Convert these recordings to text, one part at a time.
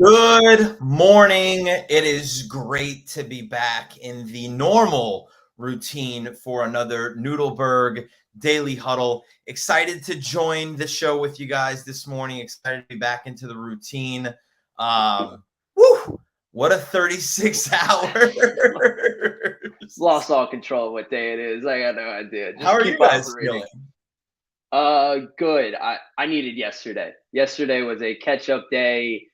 Good morning. It is great to be back in the normal routine for another Nudelberg Daily Huddle. Excited to join the show with you guys this morning. Excited to be back into the routine. What a 36 hours. Lost all control of what day it is. I got no idea. How are you guys feeling? Good. I needed yesterday. Yesterday was a catch-up day.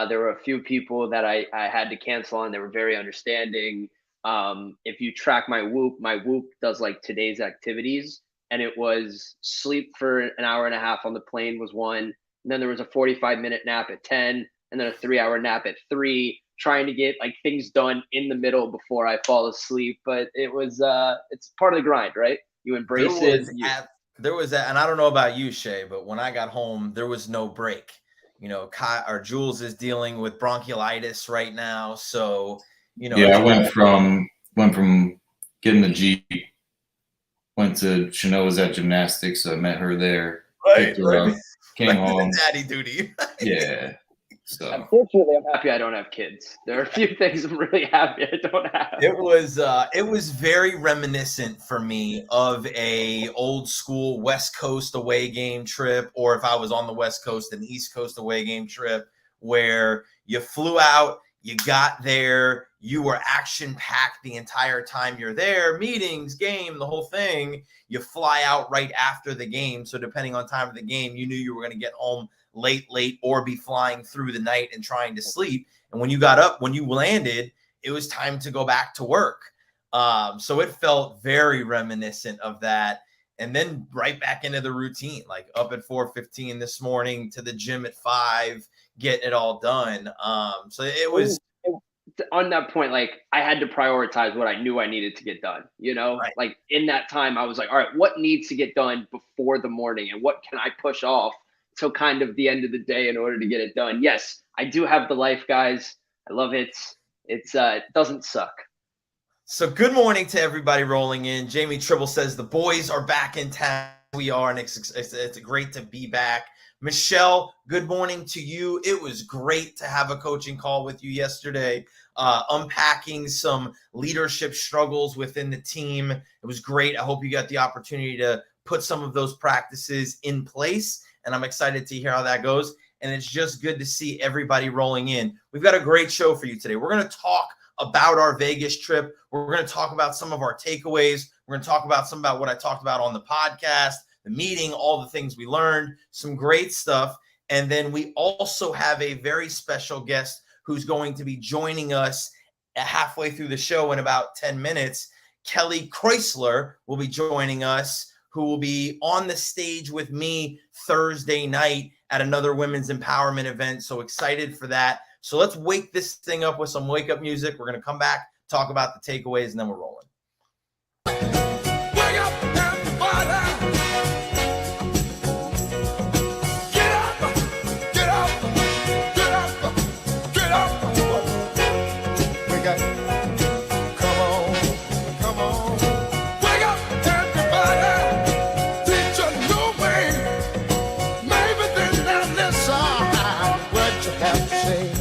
There were a few people that I had to cancel on. They were very understanding. If you track my Whoop does like today's activities, and it was sleep for an hour and a half on the plane was one. And then there was a 45-minute nap at 10, and then a 3-hour nap at 3, trying to get like things done in the middle before I fall asleep. But it was it's part of the grind, right? You embrace it. There was that, and I don't know about you, Shay, but when I got home, there was no break. You know, Jules is dealing with bronchiolitis right now, so you know. Yeah, I went from getting the Jeep, went to Chanel was at gymnastics, so I met her there. Picked her up, came home. Daddy duty. Yeah. So unfortunately, I'm happy I don't have kids. There are a few things I'm really happy I don't have. It was very reminiscent for me of a old school West Coast away game trip, or if I was on the West Coast, an East Coast away game trip, where you flew out, you got there, you were action packed the entire time you're there, meetings, game, the whole thing. You fly out right after the game, so depending on time of the game, you knew you were going to get home late, or be flying through the night and trying to sleep. And when you got up, when you landed, it was time to go back to work. So it felt very reminiscent of that. And then right back into the routine, like up at 4:15 this morning, to the gym at 5, getting it all done. So it was on that point, like I had to prioritize what I knew I needed to get done, you know, right. Like in that time I was like, all right, what needs to get done before the morning and what can I push off till kind of the end of the day in order to get it done? Yes, I do have the life, guys. I love it. It doesn't suck. So good morning to everybody rolling in. Jamie Tribble says the boys are back in town. We are, and it's great to be back. Michelle, good morning to you. It was great to have a coaching call with you yesterday, unpacking some leadership struggles within the team. It was great. I hope you got the opportunity to put some of those practices in place, and I'm excited to hear how that goes. And it's just good to see everybody rolling in. We've got a great show for you today. We're going to talk about our Vegas trip. We're going to talk about some of our takeaways. We're going to talk about some about what I talked about on the podcast, the meeting, all the things we learned, some great stuff. And then we also have a very special guest who's going to be joining us halfway through the show in about 10 minutes. Kelly Chrysler will be joining us, who will be on the stage with me Thursday night at another women's empowerment event. So excited for that. So let's wake this thing up with some wake up music. We're going to come back, talk about the takeaways, and then we're rolling. Wake up, everybody. Get up, get up, get up, get up. We got, come on. Wake up, everybody. Teach a new way. Maybe then they'll listen what you have to say.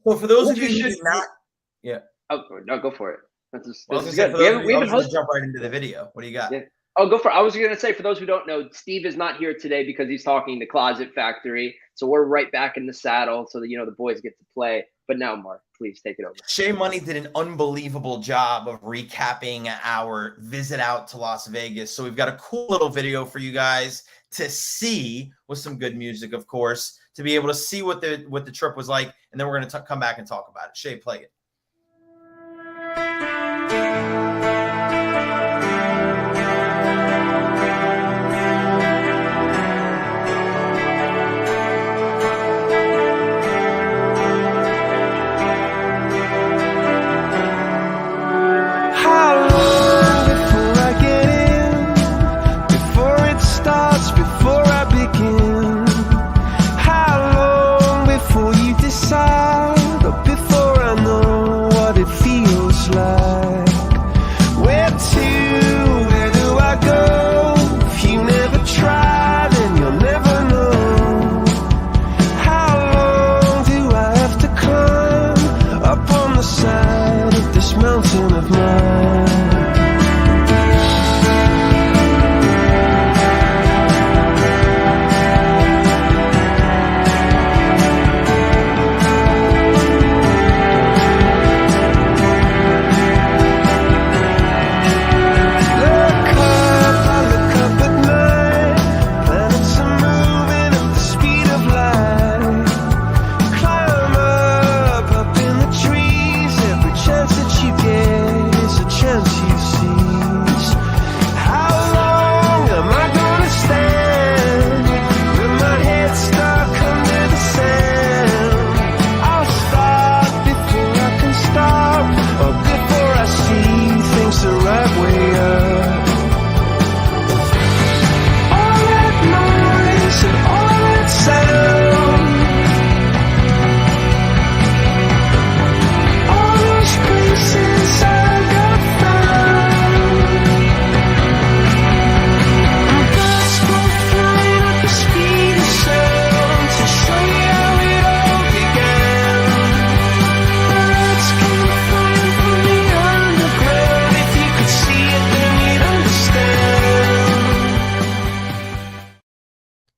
So for those of you who did not, Oh no, go for it. We jump right into the video. What do you got? Yeah. Oh, go for it. I was going to say, for those who don't know, Steve is not here today because he's talking to Closet Factory. So we're right back in the saddle so that, the boys get to play. But now, Mark, please take it over. Shay Money did an unbelievable job of recapping our visit out to Las Vegas. So we've got a cool little video for you guys to see, with some good music, of course, to be able to see what the trip was like. And then we're going to come back and talk about it. Shay, play it.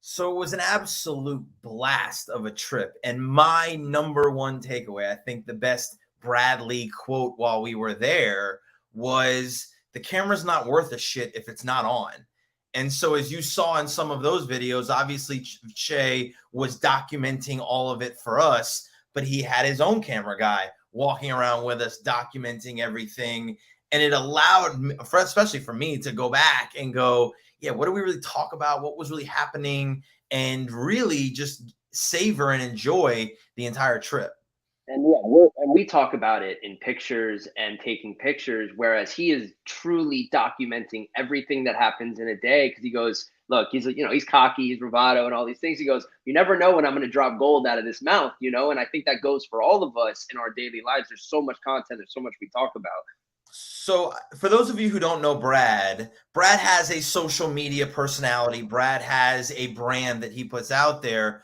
So it was an absolute blast of a trip. And my number one takeaway, I think the best Bradley quote while we were there was, the camera's not worth a shit if it's not on. And so as you saw in some of those videos, obviously Shay was documenting all of it for us, but he had his own camera guy walking around with us, documenting everything. And it allowed me, especially for me, to go back and go, yeah, what do we really talk about? What was really happening? And really just savor and enjoy the entire trip. And yeah, we talk about it in pictures and taking pictures, whereas he is truly documenting everything that happens in a day. Because he goes, look, he's cocky, he's bravado, and all these things. He goes, you never know when I'm going to drop gold out of this mouth, And I think that goes for all of us in our daily lives. There's so much content, there's so much we talk about. So for those of you who don't know Brad has a social media personality. Brad has a brand that he puts out there.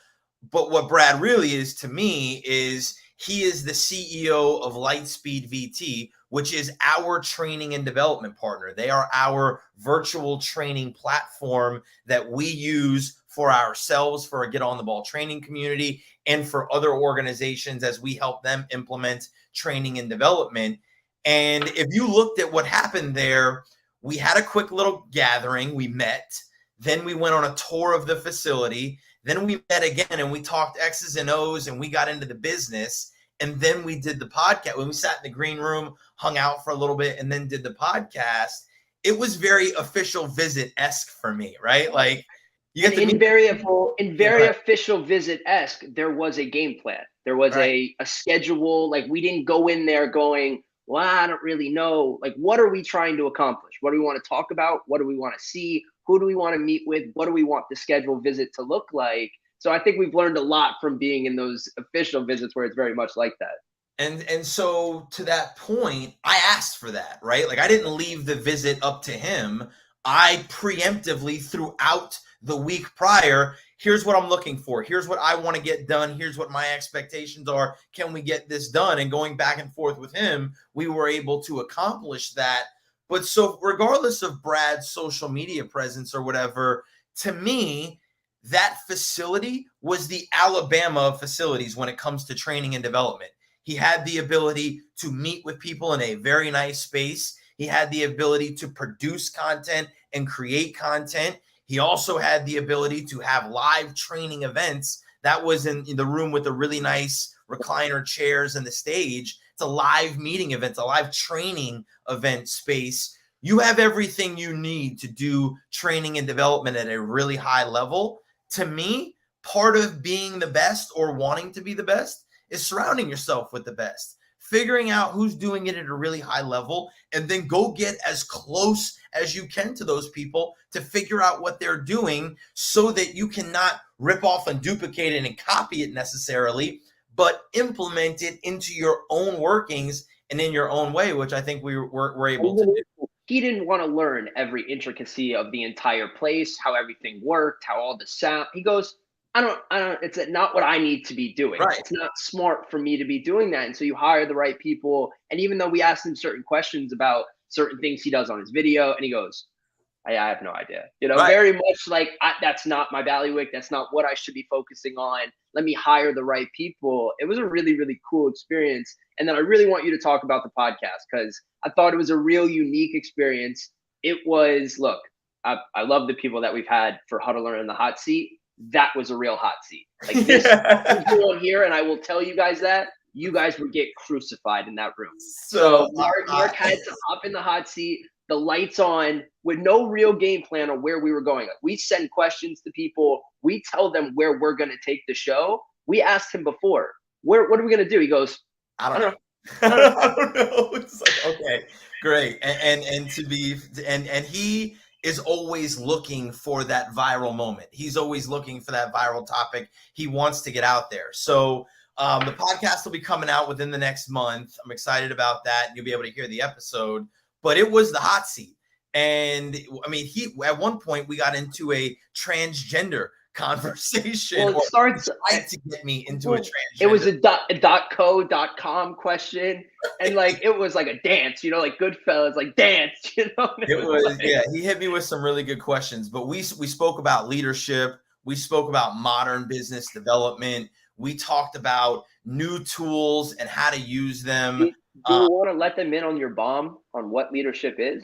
But what Brad really is to me is he is the CEO of Lightspeed VT, which is our training and development partner. They are our virtual training platform that we use for ourselves, for a Get on the Ball training community, and for other organizations as we help them implement training and development. And if you looked at what happened there, we had a quick little gathering. We met. Then we went on a tour of the facility. Then we met again and we talked X's and O's and we got into the business. And then we did the podcast. When we sat in the green room, hung out for a little bit, and then did the podcast, it was very official visit-esque for me, right? Like, you get very official visit-esque, there was a game plan. There was a schedule. Like, we didn't go in there going, well, I don't really know. Like, what are we trying to accomplish? What do we want to talk about? What do we want to see? Who do we want to meet with? What do we want the scheduled visit to look like? So I think we've learned a lot from being in those official visits where it's very much like that. And so to that point, I asked for that, right? Like, I didn't leave the visit up to him. I preemptively, throughout the week prior, here's what I'm looking for. Here's what I want to get done. Here's what my expectations are. Can we get this done? And going back and forth with him, we were able to accomplish that. But so regardless of Brad's social media presence or whatever, to me, that facility was the Alabama of facilities when it comes to training and development. He had the ability to meet with people in a very nice space. He had the ability to produce content and create content. He also had the ability to have live training events. That was in the room with the really nice recliner chairs and the stage. It's a live meeting event, it's a live training event space. You have everything you need to do training and development at a really high level. To me, part of being the best or wanting to be the best is surrounding yourself with the best, figuring out who's doing it at a really high level, and then go get as close as you can to those people to figure out what they're doing so that you cannot rip off and duplicate it and copy it necessarily, but implement it into your own workings and in your own way, which I think we're able to do. He didn't want to learn every intricacy of the entire place, how everything worked, how all the sound. He goes, I don't, it's not what I need to be doing. Right. It's not smart for me to be doing that. And so you hire the right people. And even though we asked him certain questions about certain things he does on his video, and he goes, I have no idea. Right. Very much like, that's not my bailiwick. That's not what I should be focusing on. Let me hire the right people. It was a really, really cool experience. And then I really want you to talk about the podcast because I thought it was a real unique experience. It was, look, I love the people that we've had for Huddle in the hot seat. That was a real hot seat. Like this on here, and I will tell you guys that you guys would get crucified in that room. So Mark had to hop in the hot seat, the lights on, with no real game plan on where we were going. We send questions to people. We tell them where we're going to take the show. We asked him before, what are we going to do? He goes, I don't know. I don't know. It's like, okay, great. And he is always looking for that viral moment. He's always looking for that viral topic. He wants to get out there. So the podcast will be coming out within the next month. I'm excited about that. You'll be able to hear the episode. But it was the hot seat. And I mean, at one point we got into a transgender conversation. Well, it starts to get me into a transgender. It was a .co.com question, and like it was like a dance, like Goodfellas, like dance, It was like, yeah. He hit me with some really good questions, but we spoke about leadership. We spoke about modern business development. We talked about new tools and how to use them. Do you want to let them in on your bomb on what leadership is?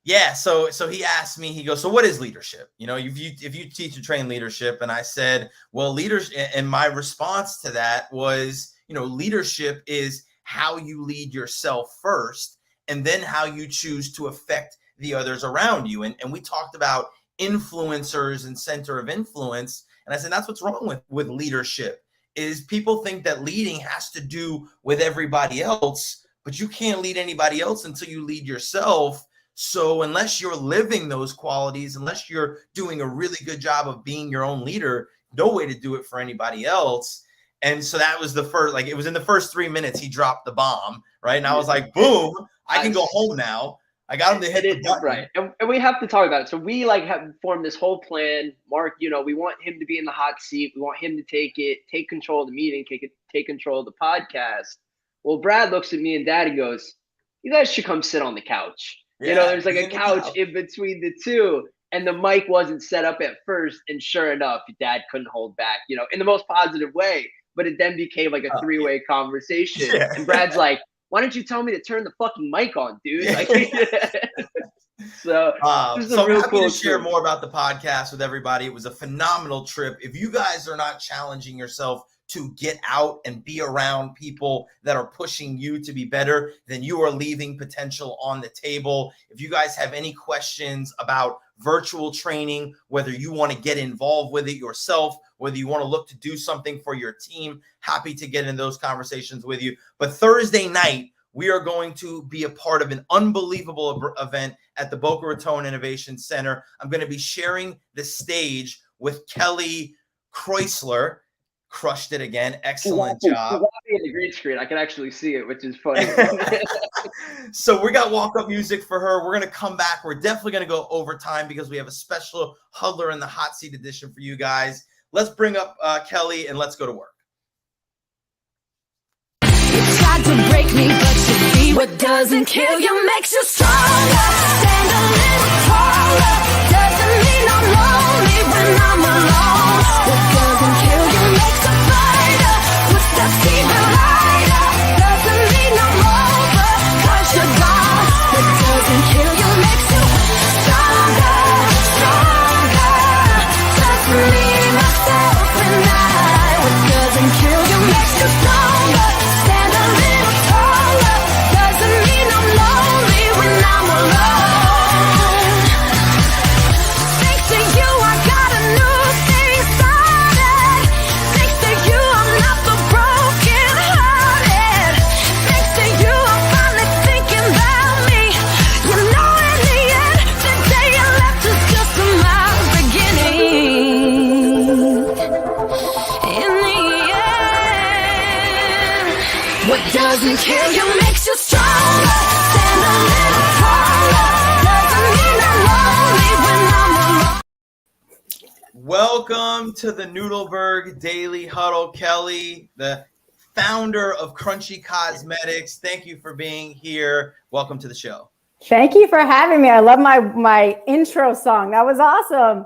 Yeah, so he asked me, he goes, so what is leadership? If you teach and train leadership, and I said, well, leadership, and my response to that was, leadership is how you lead yourself first, and then how you choose to affect the others around you. And we talked about influencers and center of influence, and I said, that's what's wrong with leadership, is people think that leading has to do with everybody else, but you can't lead anybody else until you lead yourself. So unless you're living those qualities, unless you're doing a really good job of being your own leader, no way to do it for anybody else. And so that was the first, it was in the first 3 minutes, he dropped the bomb, right? And I was like, boom, I can go home now. I got him to hit the button. Right. And we have to talk about it. So we have formed this whole plan. Mark, we want him to be in the hot seat. We want him to take control of the meeting, take control of the podcast. Well, Brad looks at me and Daddy goes, you guys should come sit on the couch. Yeah, there's like a couch in between the two, and the mic wasn't set up at first. And sure enough, Dad couldn't hold back, in the most positive way. But it then became like a three-way conversation. Yeah. And Brad's like, why don't you tell me to turn the fucking mic on, dude? So I'm happy to share more about the podcast with everybody. It was a phenomenal trip. If you guys are not challenging yourself to get out and be around people that are pushing you to be better, then you are leaving potential on the table. If you guys have any questions about virtual training, whether you want to get involved with it yourself, whether you want to look to do something for your team, happy to get in those conversations with you. But Thursday night, we are going to be a part of an unbelievable event at the Boca Raton Innovation Center. I'm going to be sharing the stage with Kelly Kreisler. Crushed it again. Excellent job. In the green screen, I can actually see it, which is funny. So we got walk-up music for her. We're going to come back. We're definitely going to go overtime because we have a special Huddler in the hot seat edition for you guys. Let's bring up Kelly and let's go to work. You tried to break me, but you see what doesn't kill you makes you stronger. Stand a little taller. Doesn't mean I'm lonely when I'm alone. What doesn't kill you makes a fighter. Footsteps even lighter. Doesn't mean I'm over, 'cause you're gone. What doesn't kill you makes you stronger, stronger. you makes you stronger. Stand a little taller. Doesn't mean I'm lonely when I'm alone. Welcome to the Nudelberg Daily Huddle. Kelly, the founder of Crunchy Cosmetics. Thank you for being here. Welcome to the show. Thank you for having me. I love my intro song. That was awesome.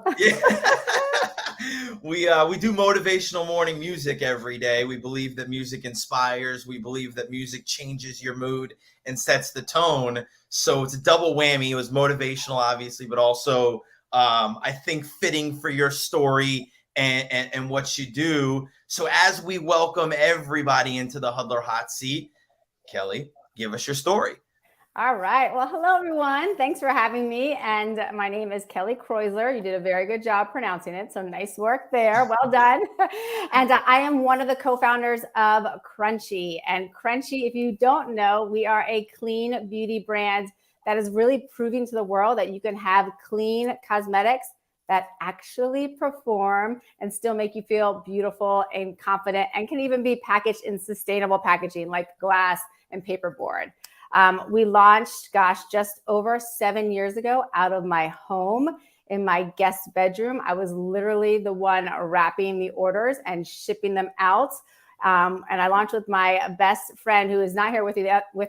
Yeah. We do motivational morning music every day. We believe that music inspires. We believe that music changes your mood and sets the tone. So it's a double whammy. It was motivational, obviously, but also I think fitting for your story and what you do. So as we welcome everybody into the Huddler Hot Seat, Kelly, give us your story. All right. Well, hello, everyone. Thanks for having me. And my name is Kelly Kreuzler. You did a very good job pronouncing it. So nice work there. Well done. And I am one of the co-founders of Crunchy. And Crunchy, if you don't know, we are a clean beauty brand that is really proving to the world that you can have clean cosmetics that actually perform and still make you feel beautiful and confident, and can even be packaged in sustainable packaging like glass and paperboard. We launched, just over 7 years ago out of my home in my guest bedroom. I was literally the one wrapping the orders and shipping them out. And I launched with my best friend, who is not here with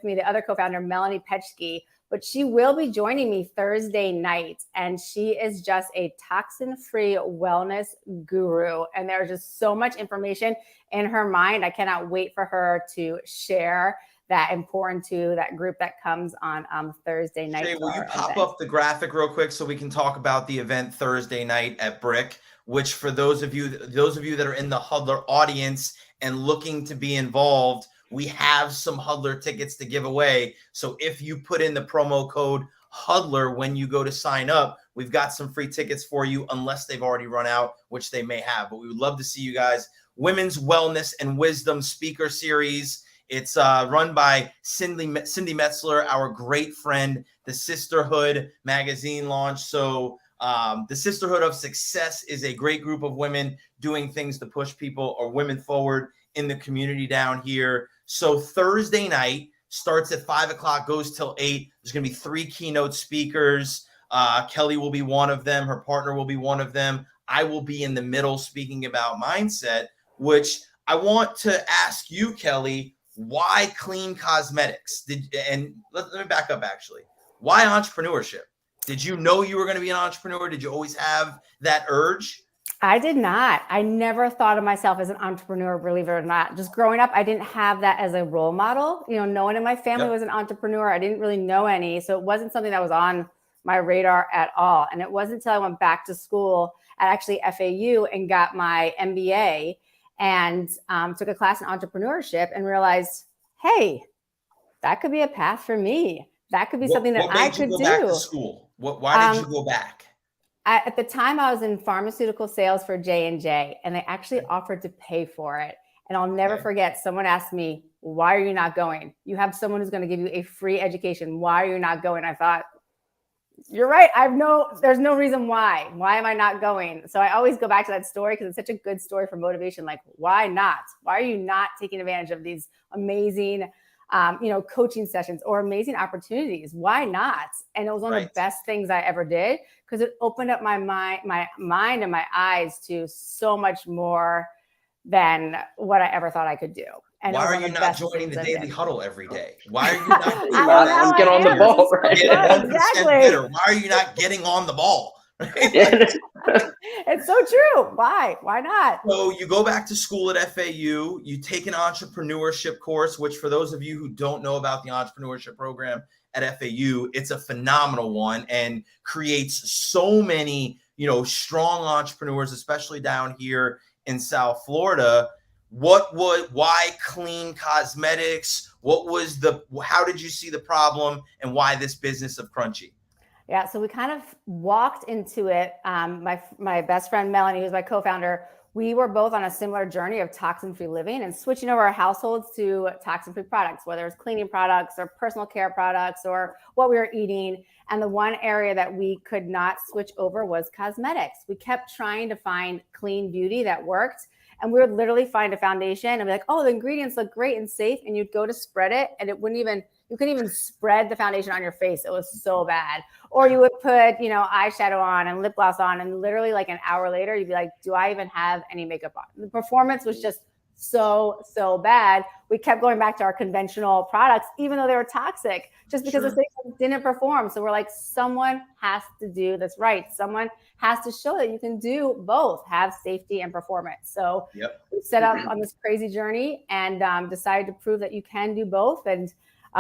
me, the other co-founder, Melanie Petchke, but she will be joining me Thursday night. And she is just a toxin-free wellness guru. And there's just so much information in her mind. I cannot wait for her to share that and pour into that group that comes on Thursday night. Jay, will you pop up the graphic real quick so we can talk about the event Thursday night at Brick, which for those of you that are in the Huddler audience and looking to be involved, we have some Huddler tickets to give away. So if you put in the promo code Huddler when you go to sign up, we've got some free tickets for you, unless they've already run out, which they may have. But we would love to see you guys. Women's Wellness and Wisdom Speaker Series. It's run by Cindy Metzler, our great friend. The Sisterhood magazine launched. So the Sisterhood of Success is a great group of women doing things to push people or women forward in the community down here. So Thursday night starts at 5 o'clock, goes till 8. There's going to be 3 keynote speakers. Kelly will be one of them. Her partner will be one of them. I will be in the middle speaking about mindset, which I want to ask you, Kelly, why clean cosmetics? And let me back up, actually. Why entrepreneurship? Did you know you were going to be an entrepreneur? Did you always have that urge? I did not. I never thought of myself as an entrepreneur, believe it or not. Just growing up, I didn't have that as a role model. You know, no one in my family was an entrepreneur. I didn't really know any. So it wasn't something that was on my radar at all. And it wasn't until I went back to school at actually FAU and got my MBA and took a class in entrepreneurship and realized, hey, that could be a path for me. That could be something that I could do. What made you go back to school? Why did you go back? At the time, I was in pharmaceutical sales for J&J, and they actually offered to pay for it. And I'll never forget, someone asked me, why are you not going? You have someone who's going to give you a free education. Why are you not going? I thought, you're right. There's no reason why. Why am I not going? So I always go back to that story because it's such a good story for motivation. Like, why not? Why are you not taking advantage of these amazing coaching sessions or amazing opportunities? Why not? And it was one of the best things I ever did, because it opened up my mind and my eyes to so much more than what I ever thought I could do. And why are you not joining the Daily Huddle every day? Why are you not get on the ball? Right? Exactly. Better. Why are you not getting on the ball? It's so true. Why? Why not? So you go back to school at FAU, you take an entrepreneurship course, which for those of you who don't know about the entrepreneurship program at FAU, it's a phenomenal one and creates so many, strong entrepreneurs, especially down here in South Florida. Why clean cosmetics? How did you see the problem and why this business of Crunchy? Yeah, so we kind of walked into it. My best friend, Melanie, who's my co-founder, we were both on a similar journey of toxin-free living and switching over our households to toxin-free products, whether it's cleaning products or personal care products or what we were eating. And the one area that we could not switch over was cosmetics. We kept trying to find clean beauty that worked. And we would literally find a foundation and be like, oh, the ingredients look great and safe. And you'd go to spread it and you couldn't even spread the foundation on your face. It was so bad. Or you would put, eyeshadow on and lip gloss on, and literally like an hour later, you'd be like, do I even have any makeup on? The performance was just so bad. We kept going back to our conventional products, even though they were toxic, just because the things didn't perform. So we're like, someone has to do this right. Someone has to show that you can do both, have safety and performance. So we set out on this crazy journey and decided to prove that you can do both. And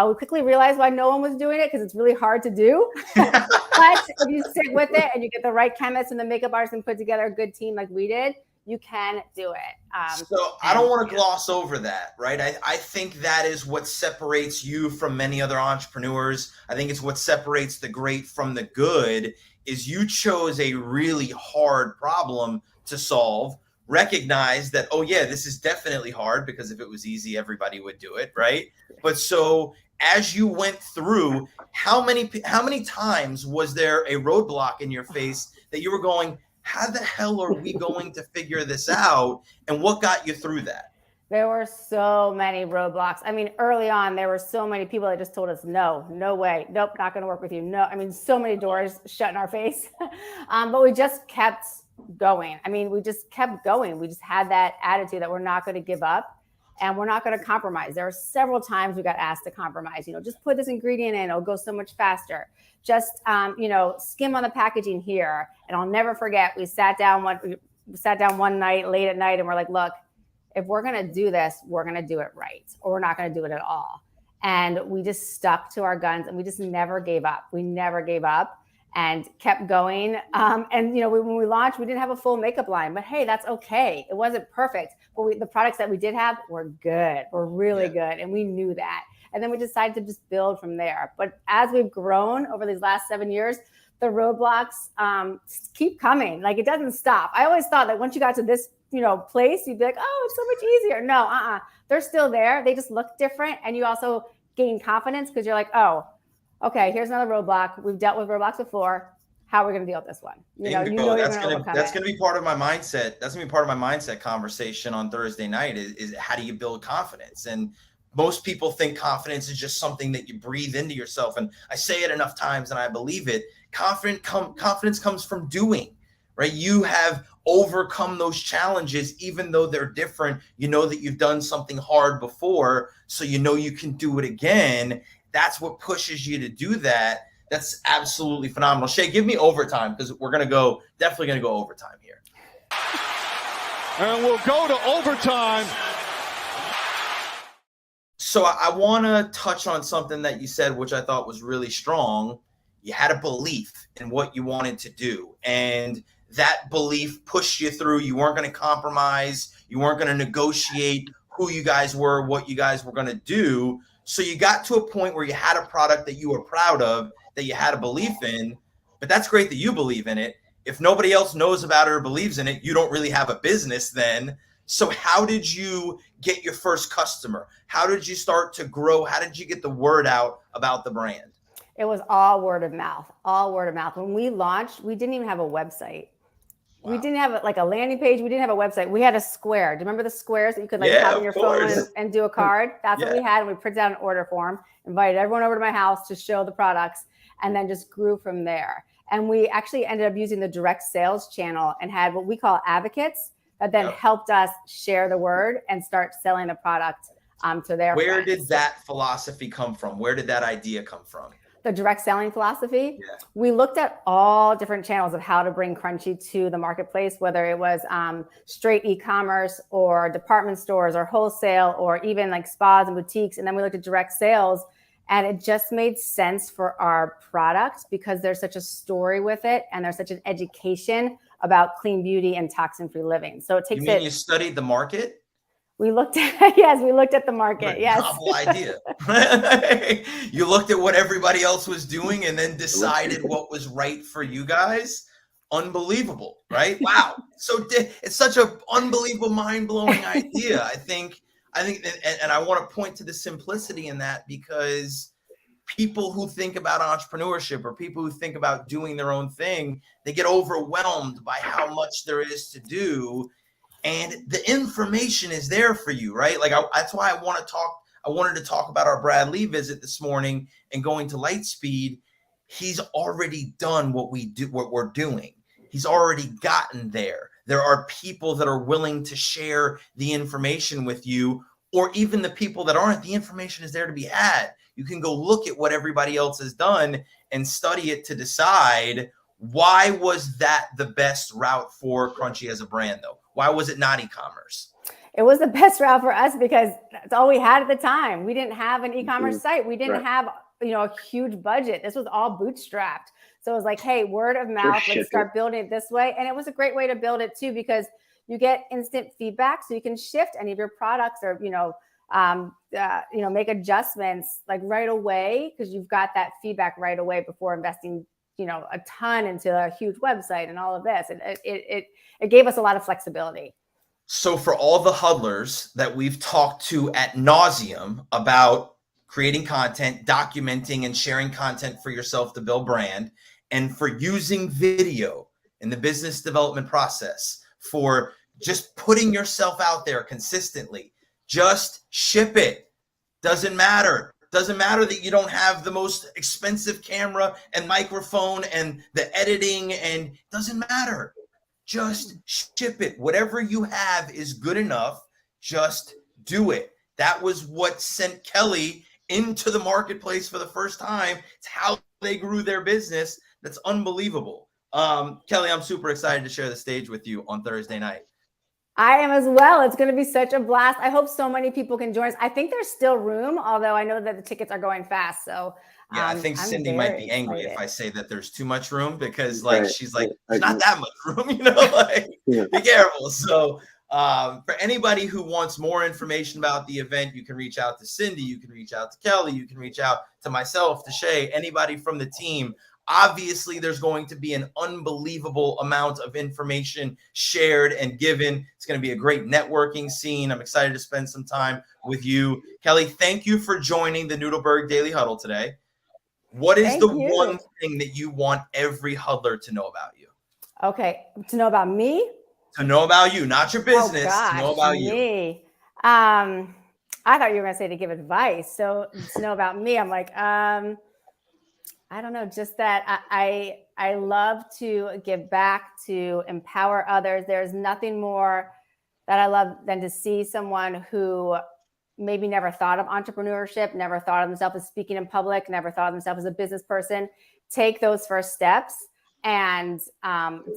we quickly realized why no one was doing it, because it's really hard to do. But if you stick with it and you get the right chemists and the makeup artists and put together a good team like we did, you can do it. So I don't want to gloss over that, right? I think that is what separates you from many other entrepreneurs. I think it's what separates the great from the good, is you chose a really hard problem to solve, recognize that, oh yeah, this is definitely hard, because if it was easy, everybody would do it, right? But so as you went through, how many times was there a roadblock in your face that you were going, how the hell are we going to figure this out? And what got you through that? There were so many roadblocks. I mean, early on, there were so many people that just told us, no way, nope, not going to work with you. No, I mean, so many doors shut in our face. But we just kept going. I mean, we just kept going. We just had that attitude that we're not going to give up and we're not going to compromise. There were several times we got asked to compromise, just put this ingredient in, it'll go so much faster. Just, skim on the packaging here. And I'll never forget, we sat down one night, late at night, and we're like, look, if we're going to do this, we're going to do it right, or we're not going to do it at all. And we just stuck to our guns and we just never gave up. We never gave up and kept going. When we launched, we didn't have a full makeup line, but hey, that's okay. It wasn't perfect, but the products that we did have were good, were really good. And we knew that. And then we decided to just build from there. But as we've grown over these last 7 years, the roadblocks keep coming. Like, it doesn't stop. I always thought that once you got to this, place, you'd be like, oh, it's so much easier. No, they're still there. They just look different. And you also gain confidence because you're like, oh, okay, here's another roadblock. We've dealt with roadblocks before. How are we going to deal with this one? That's going to be part of my mindset. That's going to be part of my mindset conversation on Thursday night is how do you build confidence? And most people think confidence is just something that you breathe into yourself. And I say it enough times and I believe it. Confidence comes from doing, right? You have overcome those challenges, even though they're different. You know that you've done something hard before, so you know you can do it again. That's what pushes you to do that. That's absolutely phenomenal. Shay, give me overtime, because we're definitely going to go overtime here. And we'll go to overtime. So I want to touch on something that you said, which I thought was really strong. You had a belief in what you wanted to do, and that belief pushed you through. You weren't going to compromise. You weren't going to negotiate who you guys were, what you guys were going to do. So you got to a point where you had a product that you were proud of, that you had a belief in. But that's great that you believe in it. If nobody else knows about it or believes in it, you don't really have a business then. So how did you get your first customer? How did you start to grow? How did you get the word out about the brand? It was all word of mouth, When we launched, we didn't even have a website. Wow. We didn't have a landing page. We didn't have a website. We had a square. Do you remember the squares that you could have on your phone and do a card? That's what we had. And we printed out an order form, invited everyone over to my house to show the products, and then just grew from there. And we actually ended up using the direct sales channel and had what we call advocates that then helped us share the word and start selling the product to their Where friends. did that philosophy come from? Where did that idea come from? The direct selling philosophy. We looked at all different channels of how to bring Crunchy to the marketplace, whether it was straight e-commerce or department stores or wholesale or even like spas and boutiques. And then we looked at direct sales, and it just made sense for our product because there's such a story with it and there's such an education about clean beauty and toxin-free living. So it takes you studied the market? We looked at the market. Yes. Novel idea. You looked at what everybody else was doing and then decided what was right for you guys. Unbelievable, right? Wow. So it's such an unbelievable, mind-blowing idea. I think, and I want to point to the simplicity in that, because people who think about entrepreneurship or people who think about doing their own thing, they get overwhelmed by how much there is to do. and the information is there for you, right? Like that's why I wanted to talk about our Brad Lee visit this morning and going to Lightspeed. He's already done what we're doing. He's already gotten there. There are people that are willing to share the information with you, or even the people that aren't. The information is there to be had. You can go look at what everybody else has done and study it to decide, why was that the best route for Crunchy as a brand, though? Why was it not e-commerce? It was the best route for us because that's all we had at the time. We didn't have an e-commerce site. We didn't have, a huge budget. This was all bootstrapped. So it was like, hey, word of mouth, let's start building it this way. And it was a great way to build it too, because you get instant feedback. So you can shift any of your products or, make adjustments like right away, because you've got that feedback right away before investing, a ton into a huge website and all of this. It gave us a lot of flexibility. So for all the huddlers that we've talked to ad nauseum about creating content, documenting and sharing content for yourself to build brand, and for using video in the business development process, for just putting yourself out there consistently, just ship it. Doesn't matter. Doesn't matter that you don't have the most expensive camera and microphone and the editing, and doesn't matter. Just ship it. Whatever you have is good enough. Just do it. That was what sent Kelly into the marketplace for the first time. It's how they grew their business. That's unbelievable. Kelly, I'm super excited to share the stage with you on Thursday night. I am as well. It's going to be such a blast. I hope so many people can join us. I think there's still room, although I know that the tickets are going fast. So yeah, I think Cindy might be angry if I say that there's too much room, because she's like, there's not that much room, be careful. So for anybody who wants more information about the event, you can reach out to Cindy, you can reach out to Kelly, you can reach out to myself, to Shay, anybody from the team. Obviously, there's going to be an unbelievable amount of information shared and given. It's going to be a great networking scene. I'm excited to spend some time with you. Kelly, thank you for joining the Nudelberg Daily Huddle today. What is one thing that you want every huddler to know about you? Okay, to know about me? To know about you, not your business. To know about you. I thought you were going to say to give advice. So to know about me, I'm like, I don't know, just that I love to give back, to empower others. There's nothing more that I love than to see someone who maybe never thought of entrepreneurship, never thought of themselves as speaking in public, never thought of themselves as a business person, take those first steps and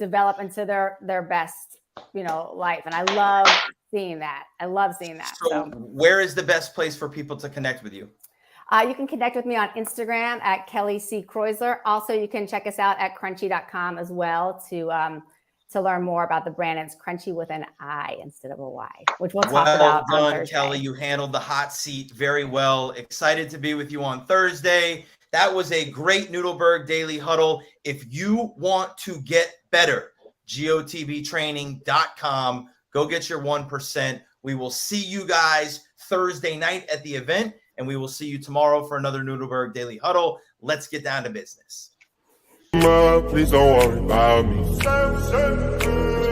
develop into their best, life. And I love seeing that. So where is the best place for people to connect with you? You can connect with me on Instagram at Kelly C. Kreuzler. Also, you can check us out at crunchy.com as well to learn more about the brand. It's Crunchy with an I instead of a Y, which we'll talk about on Thursday. Kelly. You handled the hot seat very well. Excited to be with you on Thursday. That was a great Nudelberg Daily Huddle. If you want to get better, gotbtraining.com. Go get your 1%. We will see you guys Thursday night at the event, and we will see you tomorrow for another Nudelberg Daily Huddle. Let's get down to business. Please don't worry about me.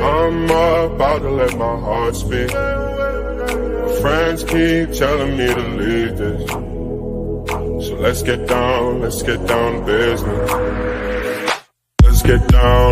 I'm about to let my heart speak. My friends keep telling me to leave this. So let's get down to business. Let's get down.